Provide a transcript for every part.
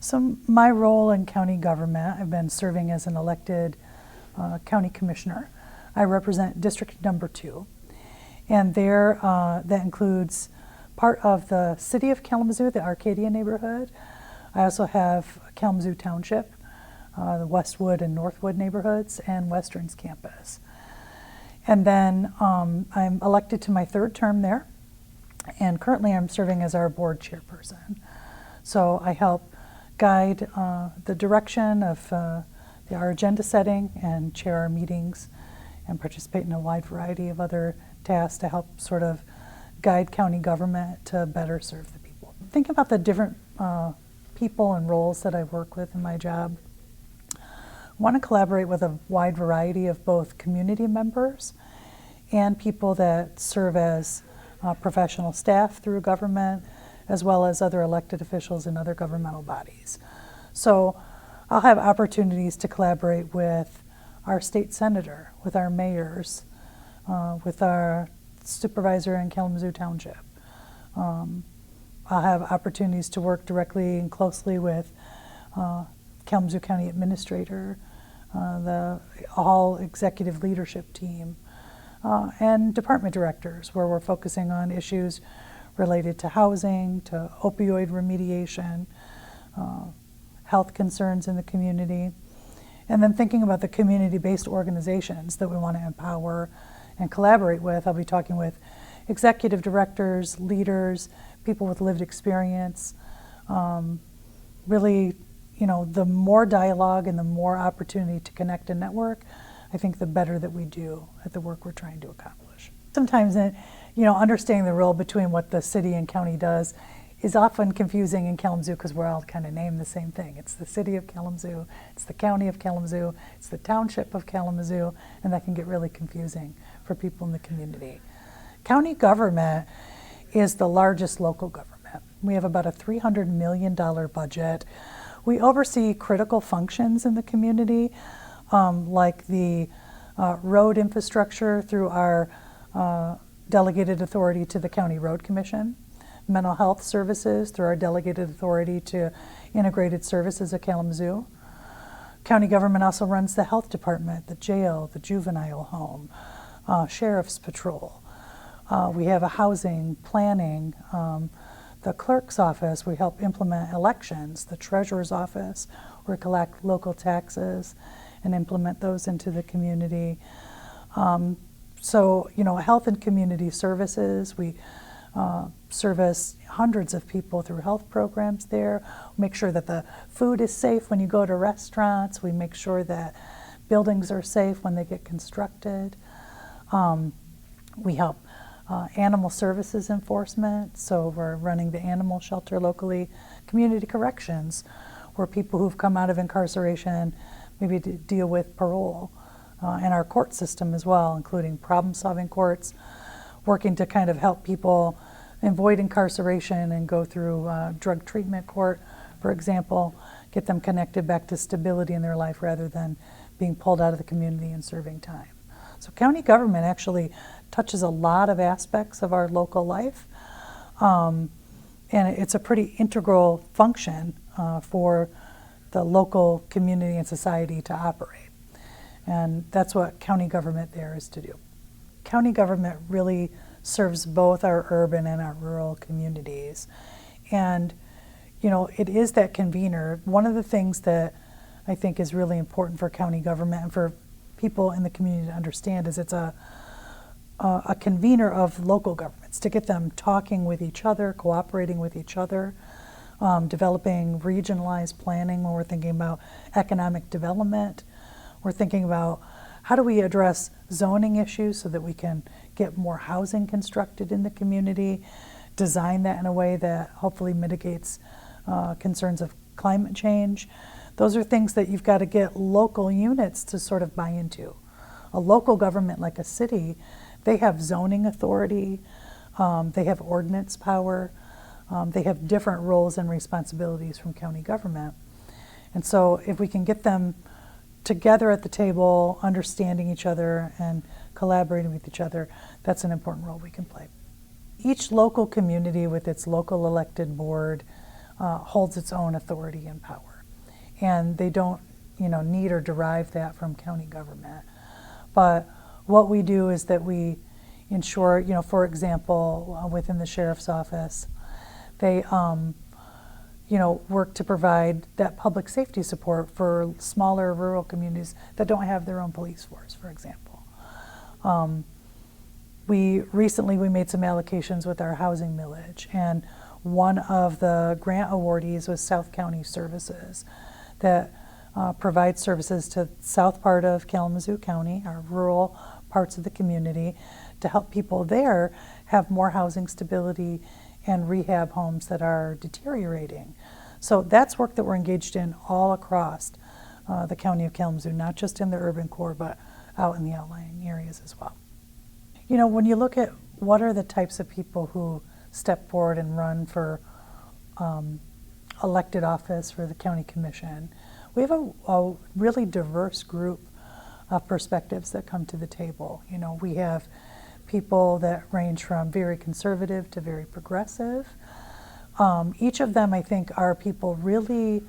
So my role in county government, I've been serving as an elected county commissioner. I represent District Number 2, and there that includes part of the city of Kalamazoo, the Arcadia neighborhood. I also have Kalamazoo Township, the Westwood and Northwood neighborhoods, and Western's campus. And then I'm elected to my third term there, and currently I'm serving as our board chairperson. So I help guide the direction of our agenda setting and chair our meetings and participate in a wide variety of other tasks to help sort of guide county government to better serve the people. Think about the different people and roles that I work with in my job. I want to collaborate with a wide variety of both community members and people that serve as professional staff through government, as well as other elected officials in other governmental bodies. So I'll have opportunities to collaborate with our state senator, with our mayors, with our supervisor in Kalamazoo Township. I'll have opportunities to work directly and closely with Kalamazoo County Administrator, the all executive leadership team, and department directors, where we're focusing on issues related to housing, to opioid remediation, health concerns in the community, and then thinking about the community-based organizations that we want to empower and collaborate with. I'll be talking with executive directors, leaders, people with lived experience. Really, the more dialogue and the more opportunity to connect and network, I think the better that we do at the work we're trying to accomplish. Sometimes, understanding the role between what the city and county does is often confusing in Kalamazoo because we're all kind of named the same thing. It's the city of Kalamazoo, it's the county of Kalamazoo, it's the township of Kalamazoo, and that can get really confusing for people in the community. County government is the largest local government. We have about a $300 million budget. We oversee critical functions in the community, like the road infrastructure through our delegated authority to the County Road Commission, mental health services through our delegated authority to Integrated Services of Kalamazoo. County government also runs the health department, the jail, the juvenile home, sheriff's patrol. We have a housing, planning, the clerk's office. We help implement elections, the treasurer's office. We collect local taxes and implement those into the community. Health and community services. We service hundreds of people through health programs there. We make sure that the food is safe when you go to restaurants. We make sure that buildings are safe when they get constructed. We help animal services enforcement, so we're running the animal shelter locally. Community corrections, where people who've come out of incarceration maybe to deal with parole, and our court system as well, including problem-solving courts, working to kind of help people avoid incarceration and go through drug treatment court, for example, get them connected back to stability in their life rather than being pulled out of the community and serving time. So county government actually touches a lot of aspects of our local life, and it's a pretty integral function for the local community and society to operate. And that's what county government there is to do. County government really serves both our urban and our rural communities. And, it is that convener. One of the things that I think is really important for county government and for people in the community to understand is it's a convener of local governments, to get them talking with each other, cooperating with each other, developing regionalized planning when we're thinking about economic development. We're thinking about how do we address zoning issues so that we can get more housing constructed in the community, design that in a way that hopefully mitigates concerns of climate change. Those are things that you've got to get local units to sort of buy into. A local government like a city, they have zoning authority, they have ordinance power, they have different roles and responsibilities from county government. And so if we can get them together at the table, understanding each other and collaborating with each other, that's an important role we can play. Each local community with its local elected board holds its own authority and power. And they don't, need or derive that from county government. But what we do is that we ensure, for example, within the sheriff's office, they, work to provide that public safety support for smaller rural communities that don't have their own police force, for example. We made some allocations with our housing millage, and one of the grant awardees was South County Services that provides services to the south part of Kalamazoo County, our rural parts of the community, to help people there have more housing stability and rehab homes that are deteriorating. So that's work that we're engaged in all across the county of Kalamazoo, not just in the urban core, but out in the outlying areas as well. When you look at what are the types of people who step forward and run for elected office for the county commission, we have a really diverse group of perspectives that come to the table. We have people that range from very conservative to very progressive. Each of them, I think, are people really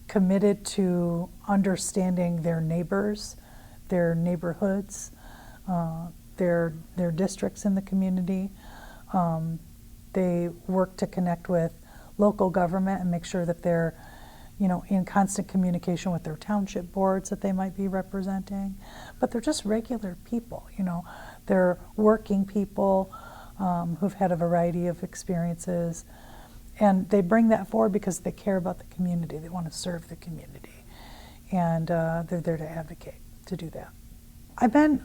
committed to understanding their neighbors, their neighborhoods, their districts in the community. They work to connect with local government and make sure that they're in constant communication with their township boards that they might be representing. But they're just regular people, They're working people who've had a variety of experiences. And they bring that forward because they care about the community. They want to serve the community. And they're there to advocate to do that. I've been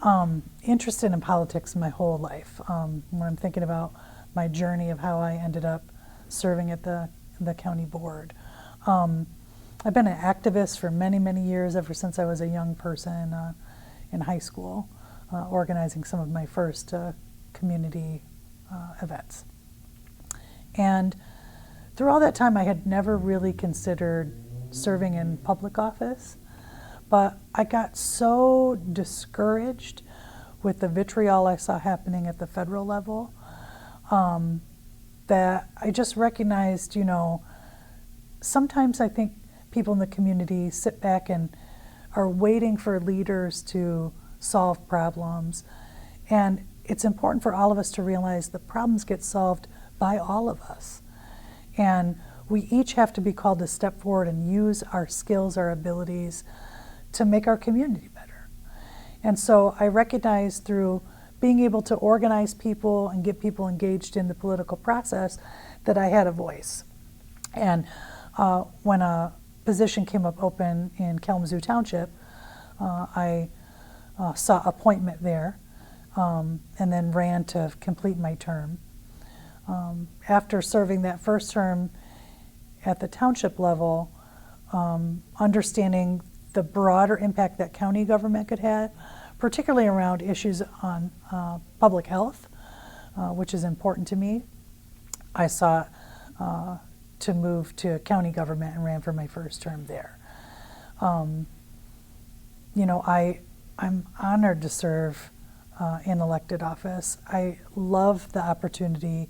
interested in politics my whole life. When I'm thinking about my journey of how I ended up serving at the county board. I've been an activist for many, many years, ever since I was a young person in high school, organizing some of my first community events. And through all that time, I had never really considered serving in public office, but I got so discouraged with the vitriol I saw happening at the federal level that I just recognized, sometimes I think people in the community sit back and are waiting for leaders to solve problems. And it's important for all of us to realize the problems get solved by all of us. And we each have to be called to step forward and use our skills, our abilities to make our community better. And so I recognize through being able to organize people and get people engaged in the political process that I had a voice. And when a position came up open in Kalamazoo Township, I sought appointment there and then ran to complete my term. After serving that first term at the township level, understanding the broader impact that county government could have, particularly around issues on public health, which is important to me, I sought to move to county government and ran for my first term there. I'm honored to serve in elected office. I love the opportunity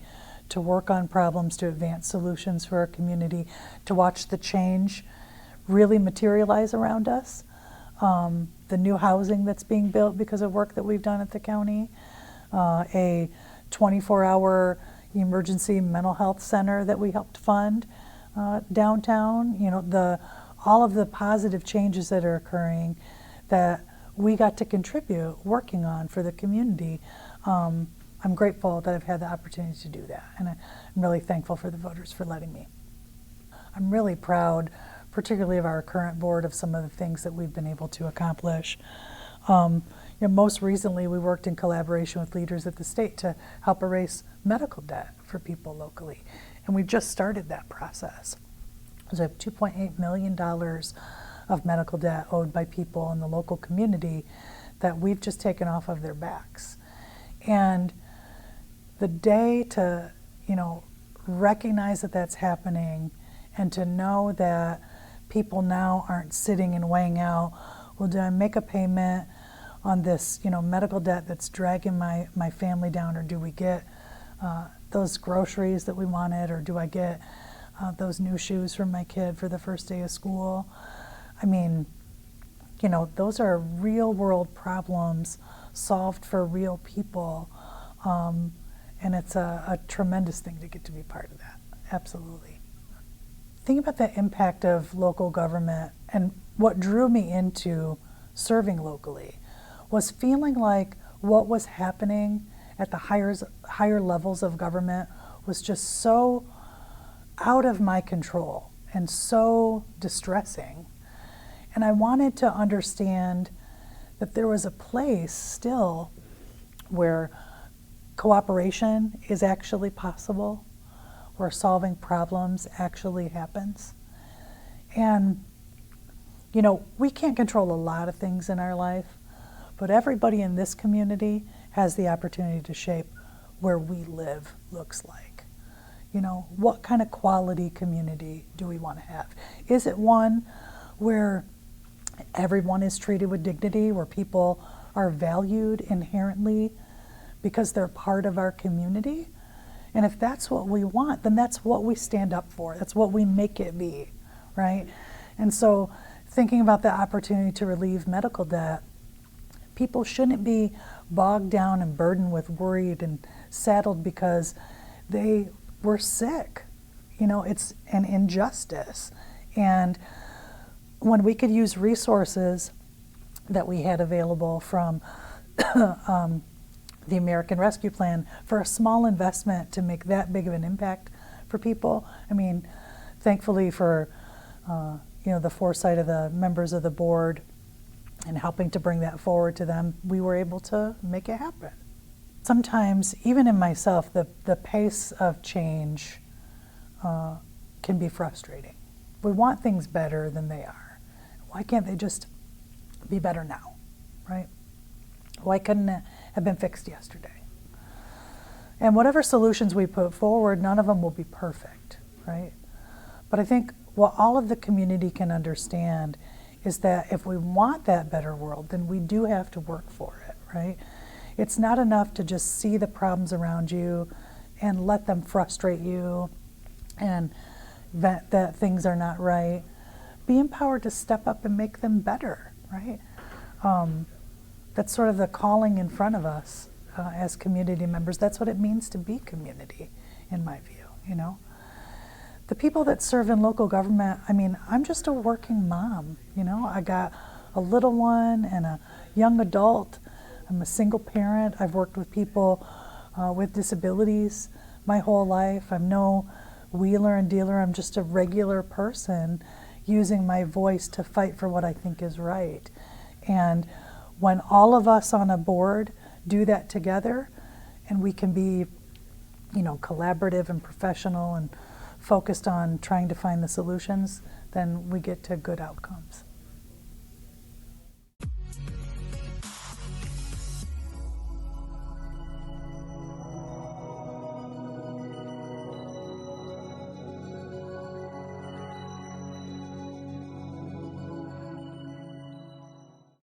to work on problems, to advance solutions for our community, to watch the change really materialize around us. The new housing that's being built because of work that we've done at the county, a 24-hour emergency mental health center that we helped fund downtown, all of the positive changes that are occurring that we got to contribute working on for the community. I'm grateful that I've had the opportunity to do that, and I'm really thankful for the voters for letting me. I'm really proud, particularly of our current board, of some of the things that we've been able to accomplish. Most recently, we worked in collaboration with leaders at the state to help erase medical debt for people locally, and we've just started that process. So we have $2.8 million of medical debt owed by people in the local community that we've just taken off of their backs. And the day to, recognize that that's happening, and to know that people now aren't sitting and weighing out, well, do I make a payment on this, medical debt that's dragging my family down, or do we get those groceries that we wanted, or do I get those new shoes for my kid for the first day of school. I mean, you know, those are real world problems solved for real people. And it's a tremendous thing to get to be part of that. Absolutely. Think about the impact of local government, and what drew me into serving locally was feeling like what was happening at the higher levels of government was just so out of my control and so distressing. And I wanted to understand that there was a place still where cooperation is actually possible, where solving problems actually happens. And, you know, we can't control a lot of things in our life, but everybody in this community has the opportunity to shape where we live looks like. You know, what kind of quality community do we want to have? Is it one where everyone is treated with dignity, where people are valued inherently because they're part of our community? And if that's what we want, then that's what we stand up for. That's what we make it be, right? And so thinking about the opportunity to relieve medical debt, people shouldn't be bogged down and burdened with worried and saddled because they were sick. You know, it's an injustice. And when we could use resources that we had available from the American Rescue Plan for a small investment to make that big of an impact for people. I mean, thankfully for you know, the foresight of the members of the board and helping to bring that forward to them, we were able to make it happen. Sometimes, even in myself, the pace of change can be frustrating. We want things better than they are. Why can't they just be better now, right? Why couldn't it have been fixed yesterday? And whatever solutions we put forward, none of them will be perfect, right? But I think what all of the community can understand is that if we want that better world, then we do have to work for it, right? It's not enough to just see the problems around you and let them frustrate you and that things are not right. Be empowered to step up and make them better, right? That's sort of the calling in front of us as community members. That's what it means to be community, in my view, you know? The people that serve in local government, I mean, I'm just a working mom, you know? I got a little one and a young adult. I'm a single parent. I've worked with people with disabilities my whole life. I'm no wheeler and dealer. I'm just a regular person using my voice to fight for what I think is right. And when all of us on a board do that together, and we can be, you know, collaborative and professional and focused on trying to find the solutions, then we get to good outcomes.